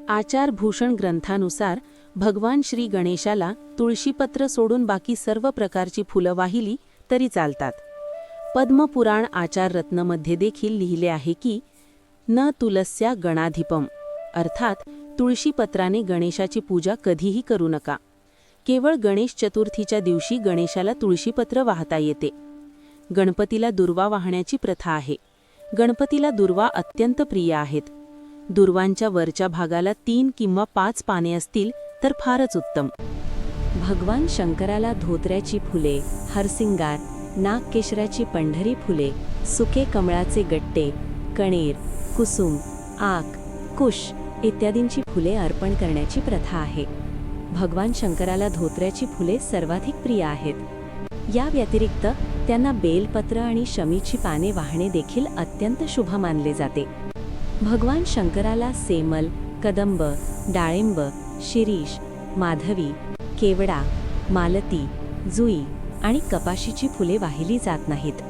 आचारभूषण ग्रंथानुसार भगवान श्री गणेशाला तुळशीपत्र सोडून बाकी सर्व प्रकारची फुलं वाहिली तरी चालतात. पद्मपुराण आचाररत्नमध्ये देखील लिहिले आहे की न तुलस्या गणाधिपम, अर्थात तुळशीपत्राने गणेशाची पूजा कधीही करू नका. केवळ गणेश चतुर्थीच्या दिवशी गणेशाला तुळशीपत्र वाहता येते. गणपतीला दुर्वा वाहण्याची प्रथा आहे. गणपतीला दुर्वा अत्यंत प्रिय आहेत. दुर्वांच्या वरच्या भागाला 3 किंवा 5 पाने असतील तर फारच उत्तम. भगवान शंकराला धोत्र्याची फुले, हरसिंगार, नागकेशराची पंढरी फुले, सुके कमळाचे गट्टे, कणेर, कुसुम, आक, कुश इत्यादींची फुले अर्पण करण्याची प्रथा आहे. भगवान शंकराला धोत्र्याची फुले सर्वाधिक प्रिय आहेत. या व्यतिरिक्त त्यांना बेलपत्र आणि शमीची पाने वाहणे देखील अत्यंत शुभ मानले जाते. भगवान शंकराला सेमल, कदंब, डाळिंब, शिरीष, माधवी, केवडा, मालती, जुई आणि कपाशीची फुले वाहिली जात नाहीत.